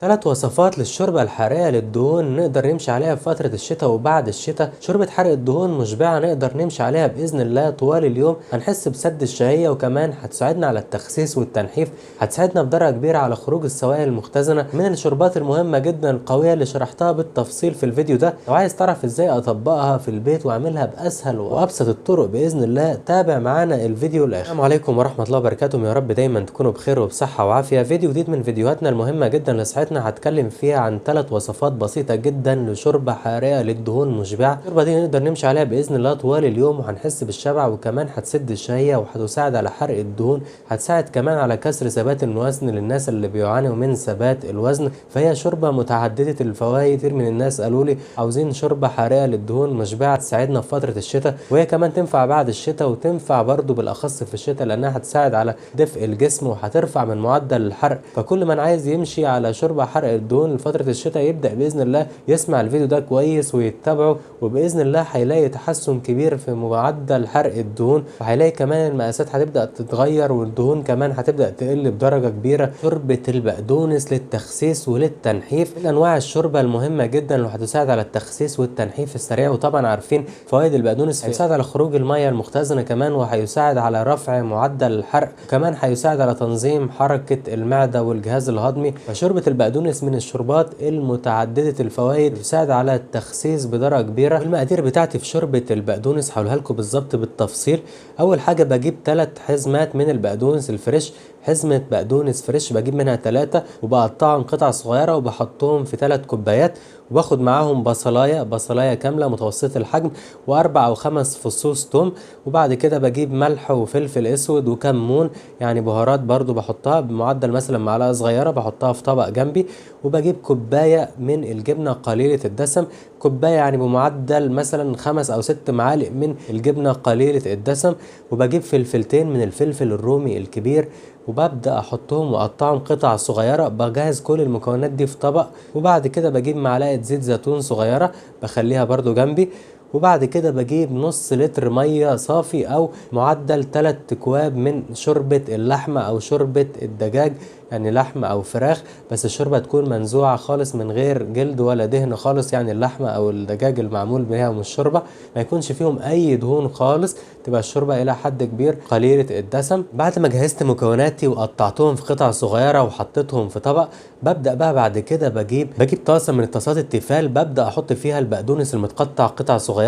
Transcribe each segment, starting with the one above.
ثلاث وصفات للشوربة الحرارية للدهون نقدر نمشي عليها في فترة الشتاء وبعد الشتاء. شوربة حرق الدهون مشبعة نقدر نمشي عليها بإذن الله طوال اليوم، هنحس بسد الشهية وكمان هتساعدنا على التخسيس والتنحيف، هتساعدنا بدرجة كبيرة على خروج السوائل المختزنة. من الشوربات المهمة جدا القوية اللي شرحتها بالتفصيل في الفيديو ده. لو عايز تعرف ازاي اطبقها في البيت واعملها بأسهل وأبسط الطرق بإذن الله، تابع معانا الفيديو للآخر. السلام عليكم ورحمة الله وبركاته، يا رب دايما تكونوا بخير وبصحة وعافية. فيديو جديد من فيديوهاتنا المهمة جدا لصحتنا، هتكلم فيها عن 3 وصفات بسيطة جدا لشوربة حرارية للدهون مشبعة. الشوربة دي نقدر نمشي عليها بإذن الله طوال اليوم وهنحس بالشبع، وكمان هتسد الشهية وهتساعد على حرق الدهون، هتساعد كمان على كسر ثبات الوزن للناس اللي بيعانوا من ثبات الوزن. فهي شوربة متعددة الفوائد. كتير من الناس قالوا لي عاوزين شوربة حرارية للدهون مشبعة تساعدنا في فترة الشتاء، وهي كمان تنفع بعد الشتاء وتنفع برضو بالأخص في الشتاء لأنها هتساعد على دفء الجسم وهترفع من معدل الحرق. فكل من عايز يمشي على شوربة حرق الدهون لفترة الشتاء يبدأ بإذن الله يسمع الفيديو ده كويس ويتبعه، وبإذن الله هيلاقي تحسن كبير في معدل حرق الدهون، وهيلاقي كمان المقاسات هتبدأ تتغير والدهون كمان هتبدأ تقل بدرجة كبيرة. شوربة البقدونس للتخسيس وللتنحيف من أنواع الشوربة المهمة جدا اللي هتساعد على التخسيس والتنحيف السريع. وطبعا عارفين فوائد البقدونس، هيساعد على خروج المياه المختزنة كمان، وهيساعد على رفع معدل الحرق، وكمان هيساعد على تنظيم حركة المعدة والجهاز الهضمي. فشوربة البقدونس من الشوربات المتعددة الفوائد، بتساعد على التخسيس بدرجة كبيرة. المقادير بتاعتي في شوربة البقدونس هقولها لكم بالظبط بالتفصيل. أول حاجة بجيب 3 حزمات من البقدونس الفريش، حزمة بقدونس فريش بجيب منها 3 وبقطعهم قطع صغيرة وبحطهم في 3 كوبايات، وباخد معاهم بصلاية كاملة متوسطة الحجم و4 أو 5 فصوص توم. وبعد كده بجيب ملح وفلفل اسود وكمون، يعني بهارات برضو بحطها بمعدل مثلا معلقة صغيرة بحطها في طبق جنبي. وبجيب كوباية من الجبنة قليلة الدسم، كوباية يعني بمعدل مثلا 5 أو 6 معالق من الجبنة قليلة الدسم. وبجيب فلفلتين من الفلفل الرومي الكبير، وببدأ احطهم واقطعهم قطع صغيرة. بجهز كل المكونات دي في طبق، وبعد كده بجيب معلقة زيت زيتون صغيرة بخليها برضو جنبي. وبعد كده بجيب نص لتر مية صافي او معدل 3 اكواب من شوربة اللحمة او شوربة الدجاج، يعني لحمة او فراخ، بس الشوربة تكون منزوعة خالص من غير جلد ولا دهن خالص، يعني اللحمة او الدجاج المعمول بيها من الشوربة ما يكونش فيهم اي دهون خالص، تبقى الشوربة الى حد كبير قليلة الدسم. بعد ما جهزت مكوناتي وقطعتهم في قطع صغيرة وحطيتهم في طبق، ببدأ بقى بعد كده بجيب طاسة من طاسات التيفال، ببدأ احط فيها البقدونس المتقطع قطع صغيرة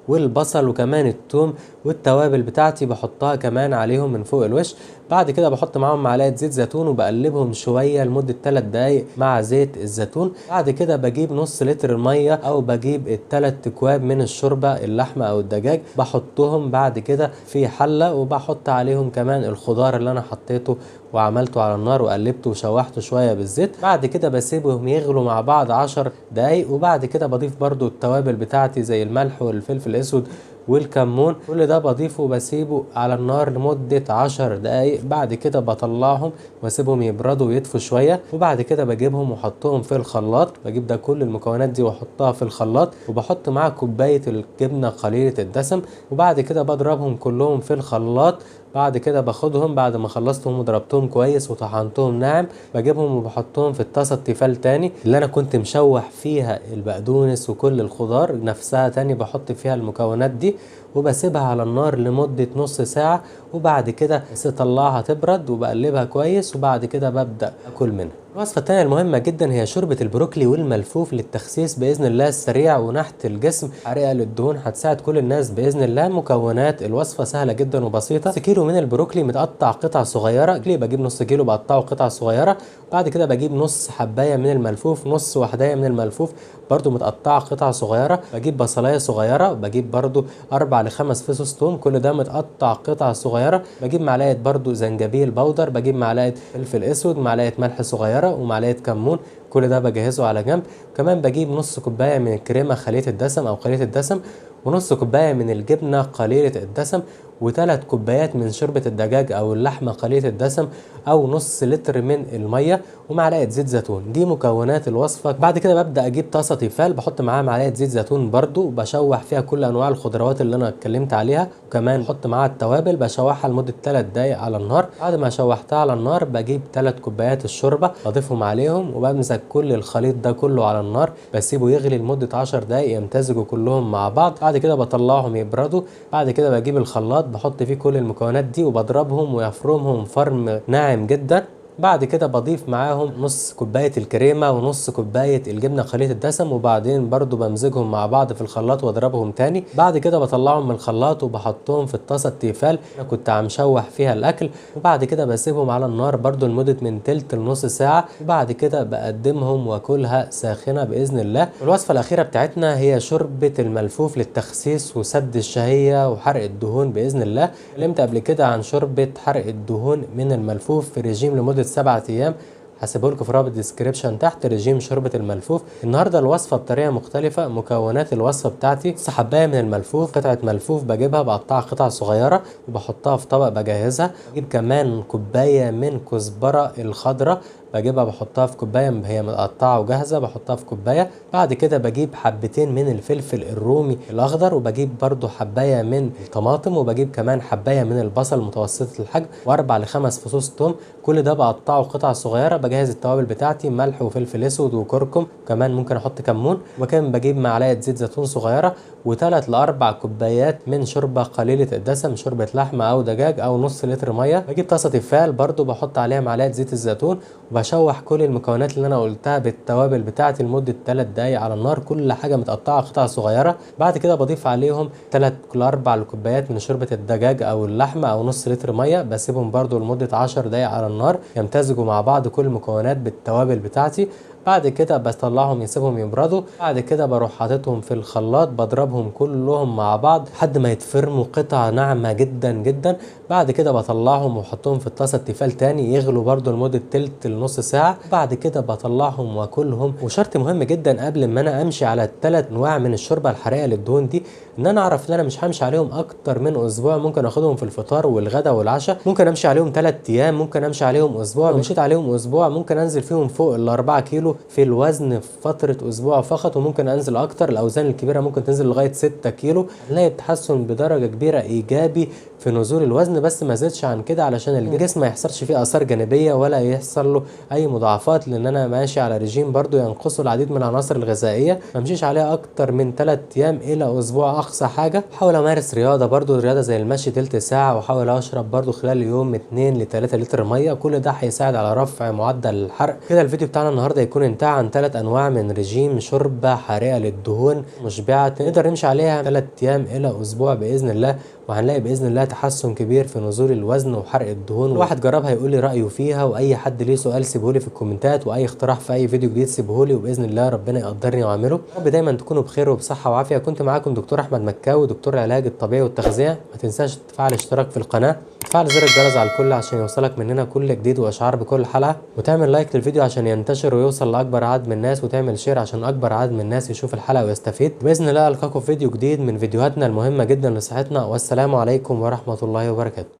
والبصل وكمان الثوم والتوابل بتاعتي بحطها كمان عليهم من فوق الوش. بعد كده بحط معاهم معلقة زيت زيتون وبقلبهم شوية لمدة 3 دقايق مع زيت الزيتون. بعد كده بجيب نص لتر المية او بجيب 3 اكواب من الشوربة اللحمة او الدجاج، بحطهم بعد كده في حلة وبحط عليهم كمان الخضار اللي انا حطيته وعملته على النار وقلبته وشوحته شوية بالزيت. بعد كده بسيبهم يغلوا مع بعض 10 دقايق، وبعد كده بضيف برضو التوابل بتاعتي زي الملح والفلفل الاسود والكمون، كل ده بضيفه وبسيبه على النار لمدة 10 دقايق. بعد كده بطلعهم واسيبهم يبردوا ويدفوا شوية، وبعد كده بجيبهم واحطهم في الخلاط. بجيب ده كل المكونات دي واحطها في الخلاط، وبحط معاها كوباية الجبنة قليلة الدسم، وبعد كده بضربهم كلهم في الخلاط. بعد كده باخدهم بعد ما خلصتهم وضربتهم كويس وطحنتهم ناعم، بجيبهم وبحطهم في الطاسة التيفال تاني اللي انا كنت مشوح فيها البقدونس وكل الخضار نفسها تاني، بحط فيها المكونات دي وبسيبها على النار لمدة نص ساعة. وبعد كده اطلعها تبرد وبقلبها كويس، وبعد كده ببدأ اكل منها. الوصفة التانية المهمة جدا هي شوربة البروكلي والملفوف للتخسيس بإذن الله السريع ونحت الجسم، حرقة للدهون، هتساعد كل الناس بإذن الله. مكونات الوصفة سهلة جدا وبسيطة. نص كيلو من البروكلي متقطع قطع صغيرة، بجيب نص كيلو بقطعه قطع صغيرة. بعد كده بجيب نص حباية من الملفوف، نص وحداية من الملفوف برضو متقطعة قطع صغيرة. بجيب بصلاية صغيرة، بجيب برضو 4 ل 5 فصوص توم، كل ده متقطع قطع صغيرة. بجيب معلقة برضو زنجبيل بودر، بجيب معلقة فلفل اسود، معلقة ملح صغيرة، ومعلقة كمون، كل ده بجهزه على جنب. كمان بجيب نص كوباية من الكريمة خالية الدسم او قليلة الدسم، ونص كوباية من الجبنة قليلة الدسم، و3 كوبايات من شوربة الدجاج او اللحمة قليلة الدسم، او نص لتر من المية، ومعلقة زيت زيتون. دي مكونات الوصفة. بعد كده ببدأ اجيب طاسة تيفال، بحط معاها معلقة زيت زيتون برضو، بشوح فيها كل انواع الخضروات اللي انا اتكلمت عليها، وكمان بحط معاها التوابل بشوحها لمدة 3 دقايق على النار. بعد ما شوحتها على النار بجيب 3 كوبايات الشوربة بضيفهم عليهم، وبمسك بمسك كل الخليط ده كله على النار، بسيبه يغلي لمده 10 دقايق يمتزجوا كلهم مع بعض. بعد كده بطلعهم يبردوا. بعد كده بجيب الخلاط بحط فيه كل المكونات دي وبضربهم ويفرمهم فرم ناعم جدا. بعد كده بضيف معاهم نص كوباية الكريمة ونص كوباية الجبنة خليط الدسم، وبعدين برضو بمزجهم مع بعض في الخلاط واضربهم تاني. بعد كده بطلعهم من الخلاط وبحطهم في الطاسة التيفال انا كنت عم شوح فيها الاكل، وبعد كده بسيبهم على النار برضو لمدة من تلت لنص ساعة، وبعد كده بقدمهم واكلها ساخنة بإذن الله. الوصفة الأخيرة بتاعتنا هي شوربة الملفوف للتخسيس وسد الشهية وحرق الدهون بإذن الله. اتكلمت قبل كده عن شوربة حرق الدهون من الملفوف في رجيم لمدة 7 أيام، هسيبه لكم في رابط الديسكريبشن تحت، رجيم شوربة الملفوف. النهارده الوصفة بطريقة مختلفة. مكونات الوصفة بتاعتي حباية من الملفوف، قطعة ملفوف بجيبها بقطعها قطع صغيرة وبحطها في طبق بجهزها. بجيب كمان كوباية من كزبرة الخضراء بجيبها بحطها في كوبايه هي متقطعه وجاهزه، بحطها في كوبايه. بعد كده بجيب حبتين من الفلفل الرومي الاخضر، وبجيب برضو حبايه من الطماطم، وبجيب كمان حبايه من البصل متوسطه الحجم، واربع لخمس فصوص توم. كل ده بقطعه قطع صغيره. بجهز التوابل بتاعتي ملح وفلفل اسود وكركم، كمان ممكن احط كمون. وكمان بجيب معلقه زيت زيتون صغيره، وثلاث لاربع كوبايات من شوربه قليله الدسم، شوربه لحمه او دجاج او نص لتر ميه. بجيب طاسه تيفال برضو بحط عليها معلقه زيت الزيتون، وبشوح كل المكونات اللي انا قلتها بالتوابل بتاعتي لمده 3 دقايق على النار، كل حاجه متقطعه قطع صغيره. بعد كده بضيف عليهم 3 ل 4 كوبايات من شوربه الدجاج او اللحمه او نص لتر ميه، بسيبهم برضو لمده 10 دقايق على النار يمتزجوا مع بعض كل المكونات بالتوابل بتاعتي. بعد كده بطلعهم يسيبهم يبردوا. بعد كده بروح حاططهم في الخلاط بضربهم كلهم مع بعض لحد ما يتفرموا قطع ناعمه جدا جدا. بعد كده بطلعهم واحطهم في الطاسه التيفال تاني يغلوا برضو لمده تلت لنص ساعه. بعد كده بطلعهم واكلهم. وشرط مهم جدا قبل ما انا امشي على الثلاث انواع من الشوربه الحراريه للدهون دي، ان انا اعرف ان انا مش همشي عليهم اكتر من اسبوع. ممكن اخدهم في الفطار والغداء والعشاء، ممكن امشي عليهم 3 ايام، ممكن امشي عليهم اسبوع. لو مشيت عليهم اسبوع ممكن انزل فيهم فوق ال 4 كيلو في الوزن في فتره اسبوع فقط، وممكن انزل اكتر. الاوزان الكبيره ممكن تنزل لغايه 6 كيلو. هنلاقي تحسن بدرجه كبيره ايجابي في نزول الوزن، بس ما زدش عن كده علشان الجسم ما يحصلش فيه اثار جانبيه ولا يحصل له اي مضاعفات، لان انا ماشي على رجيم برضو ينقصه العديد من العناصر الغذائيه. ما امشيش عليها اكتر من 3 ايام الى اسبوع اقصى حاجه. احاول امارس رياضه برضو، رياضه زي المشي تلت ساعه، واحاول اشرب برضو خلال اليوم 2 ل 3 لتر ميه. كل ده هيساعد على رفع معدل الحرق. كده الفيديو بتاعنا النهارده يكون انتهى عن 3 انواع من رجيم شوربه حارقه للدهون مشبعه، نقدر نمشي عليها 3 ايام الى اسبوع باذن الله، وهنلاقي باذن الله تحسن كبير في نزول الوزن وحرق الدهون. واحد جربها يقول لي رايه فيها، واي حد ليه سؤال سيبهولي في الكومنتات، واي اقتراح في اي فيديو جديد سيبهولي، وباذن الله ربنا يقدرني واعمله. رب دايما تكونوا بخير وبصحه وعافيه. كنت معاكم دكتور احمد مكاوي، دكتور العلاج الطبيعي والتغذيه. ما تنساش تفعل اشتراك في القناه، تفعل زر الجرس على الكل عشان يوصلك مننا كل جديد واشعار بكل حلقه، وتعمل لايك للفيديو عشان ينتشر ويوصل لاكبر عدد من الناس، وتعمل شير عشان اكبر عدد من الناس يشوف الحلقه ويستفيد. باذن الله القاكم في فيديو جديد من فيديوهاتنا المهمه جدا لصحتنا، والسلام عليكم ورحمه الله وبركاته.